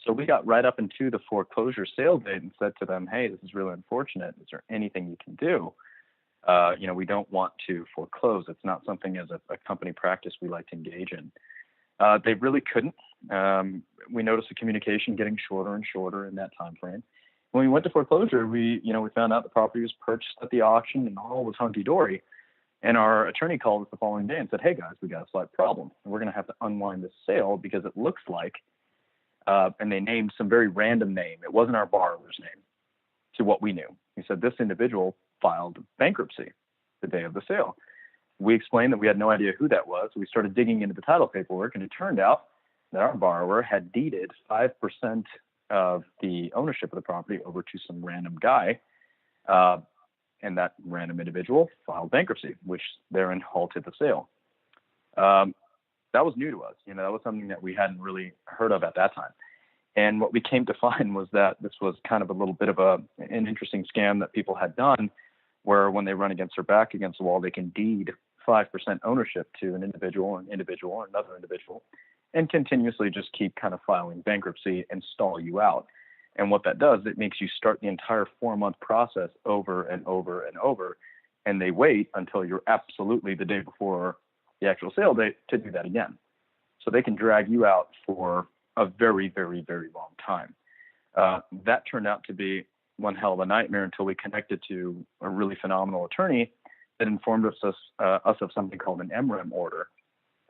So we got right up into the foreclosure sale date and said to them, hey, this is really unfortunate. Is there anything you can do? We don't want to foreclose. It's not something as a company practice we like to engage in. They really couldn't. We noticed the communication getting shorter and shorter in that time frame. When we went to foreclosure, we found out the property was purchased at the auction and all was hunky-dory. And our attorney called us the following day and said, hey, guys, we got a slight problem. And we're going to have to unwind this sale because it looks like, and they named some very random name. It wasn't our borrower's name to what we knew. He said, this individual filed bankruptcy the day of the sale. We explained that we had no idea who that was. We started digging into the title paperwork, and it turned out that our borrower had deeded 5% of the ownership of the property over to some random guy. And that random individual filed bankruptcy, which therein halted the sale. That was new to us. That was something that we hadn't really heard of at that time. And what we came to find was that this was kind of a little bit of an interesting scam that people had done, where when they run against their back against the wall, they can deed 5% ownership to an individual or another individual, and continuously just keep kind of filing bankruptcy and stall you out. And what that does, it makes you start the entire 4-month process over and over and over. And they wait until you're absolutely the day before the actual sale date to do that again. So they can drag you out for a very, very, very long time. That turned out to be one hell of a nightmare until we connected to a really phenomenal attorney that informed us of something called an MREM order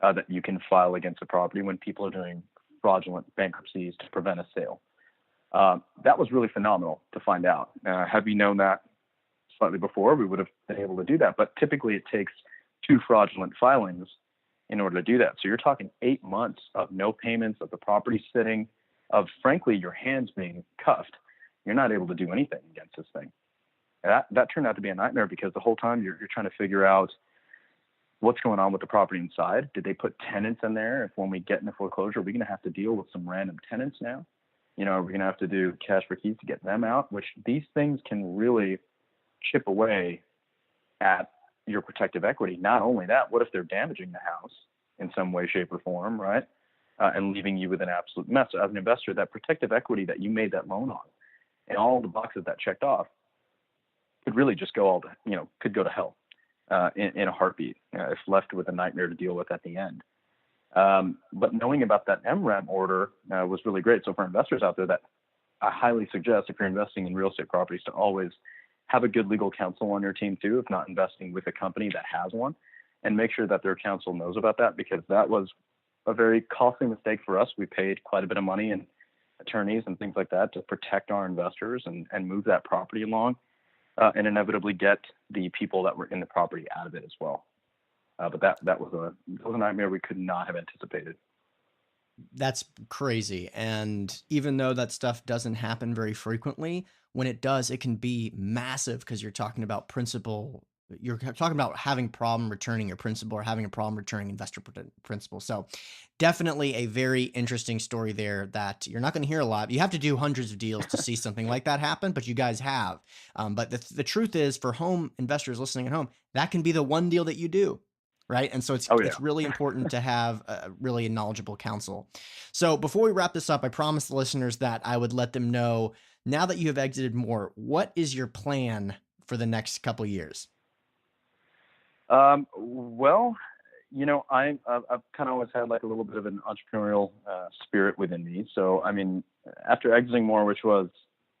that you can file against a property when people are doing fraudulent bankruptcies to prevent a sale. That was really phenomenal to find out. Had we known that slightly before, we would have been able to do that. But typically it takes 2 fraudulent filings in order to do that. So you're talking 8 months of no payments, of the property sitting, of frankly your hands being cuffed. You're not able to do anything against this thing. That turned out to be a nightmare because the whole time you're trying to figure out what's going on with the property inside? Did they put tenants in there? If when we get into foreclosure, are we going to have to deal with some random tenants now? Are we going to have to do cash for keys to get them out? Which these things can really chip away at your protective equity. Not only that, what if they're damaging the house in some way, shape, or form, right? And leaving you with an absolute mess. So as an investor, that protective equity that you made that loan on and all the boxes that checked off could really just go could go to hell in a heartbeat if left with a nightmare to deal with at the end. But knowing about that MRAM order was really great. So for investors out there, that I highly suggest, if you're investing in real estate properties, to always have a good legal counsel on your team too, if not investing with a company that has one, and make sure that their counsel knows about that, because that was a very costly mistake for us. We paid quite a bit of money in attorneys and things like that to protect our investors and move that property along, and inevitably get the people that were in the property out of it as well. But that was a nightmare we could not have anticipated. That's crazy. And even though that stuff doesn't happen very frequently, when it does, it can be massive, because you're talking about principal. You're talking about having a problem returning your principal or having a problem returning investor principal. So definitely a very interesting story there that you're not going to hear a lot. You have to do hundreds of deals to see something like that happen, but you guys have. But the truth is, for home investors listening at home, that can be the one deal that you do. Right. And so it's really important to have a really knowledgeable counsel. So before we wrap this up, I promised the listeners that I would let them know, now that you have exited MOR, what is your plan for the next couple of years? Well, I've kind of always had like a little bit of an entrepreneurial spirit within me. So, I mean, after exiting MOR, which was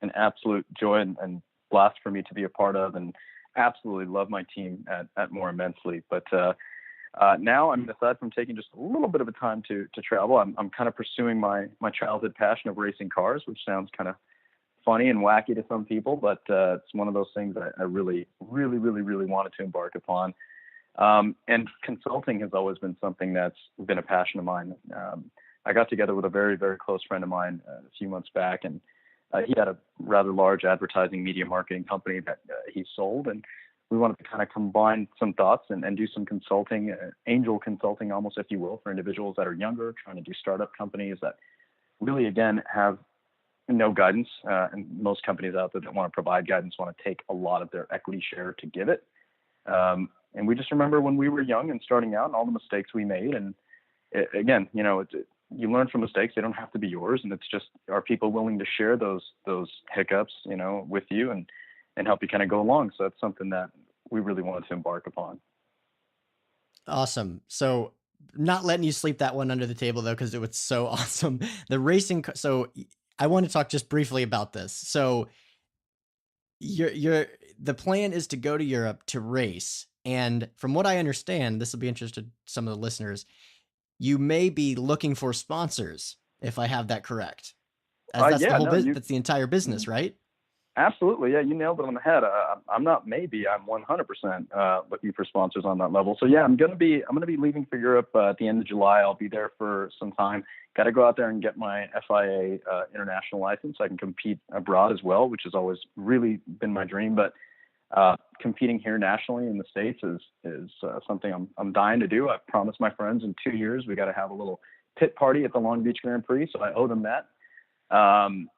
an absolute joy and blast for me to be a part of, and absolutely love my team at MOR immensely. But now, I mean, aside from taking just a little bit of a time to travel, I'm kind of pursuing my childhood passion of racing cars, which sounds kind of funny and wacky to some people, but it's one of those things that I really, really, really, really wanted to embark upon. And consulting has always been something that's been a passion of mine. I got together with a very, very close friend of mine a few months back, and he had a rather large advertising media marketing company that he sold, and we wanted to kind of combine some thoughts and do some consulting, angel consulting almost, if you will, for individuals that are younger, trying to do startup companies that really, again, have no guidance. And most companies out there that want to provide guidance want to take a lot of their equity share to give it. And we just remember when we were young and starting out and all the mistakes we made. And again, you learn from mistakes. They don't have to be yours. And it's just, are people willing to share those hiccups, with you and help you kind of go along? So that's something that we really wanted to embark upon. Awesome. So not letting you sleep that one under the table though, because it was so awesome. The racing. So I want to talk just briefly about this. So the plan is to go to Europe to race. And from what I understand, this will be interesting to some of the listeners, you may be looking for sponsors, if I have that correct. That's that's the entire business, right? Absolutely. Yeah, you nailed it on the head. I'm not maybe, I'm 100% looking for sponsors on that level. So yeah, I'm going to be leaving for Europe at the end of July. I'll be there for some time. Got to go out there and get my FIA international license so I can compete abroad as well, which has always really been my dream. But competing here nationally in the States is something I'm dying to do. I've promised my friends in 2 years we got to have a little pit party at the Long Beach Grand Prix, so I owe them that. In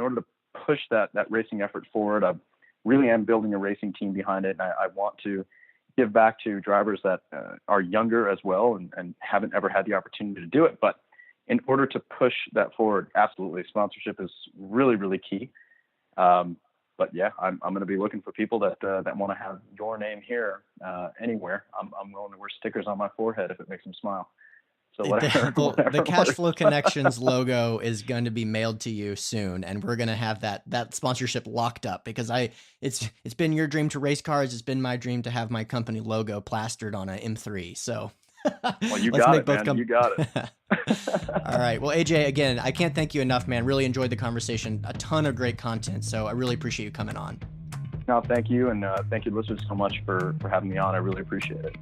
order to push that racing effort forward, I really am building a racing team behind it, and I want to give back to drivers that are younger as well and haven't ever had the opportunity to do it. But in order to push that forward, absolutely, sponsorship is really, really key. But yeah, I'm going to be looking for people that want to have your name here anywhere. I'm willing to wear stickers on my forehead if it makes them smile. So whatever. The Cash Flow Connections logo is going to be mailed to you soon, and we're going to have that sponsorship locked up, because it's been your dream to race cars. It's been my dream to have my company logo plastered on an M3. So well, you got it, man. You got it. All right. Well, AJ, again, I can't thank you enough, man. Really enjoyed the conversation. A ton of great content. So I really appreciate you coming on. No, thank you. And thank you, listeners, so much for having me on. I really appreciate it.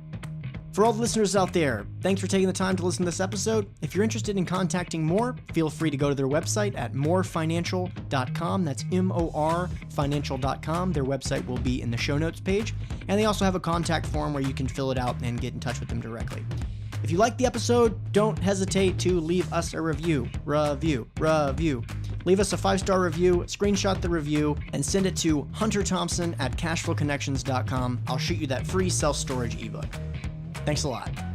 For all the listeners out there, thanks for taking the time to listen to this episode. If you're interested in contacting MOR, feel free to go to their website at morfinancial.com. That's MOR financial.com. Their website will be in the show notes page. And they also have a contact form where you can fill it out and get in touch with them directly. If you liked the episode, don't hesitate to leave us a review. Leave us a 5-star review, screenshot the review, and send it to hunterthompson@cashflowconnections.com. I'll shoot you that free self-storage ebook. Thanks a lot.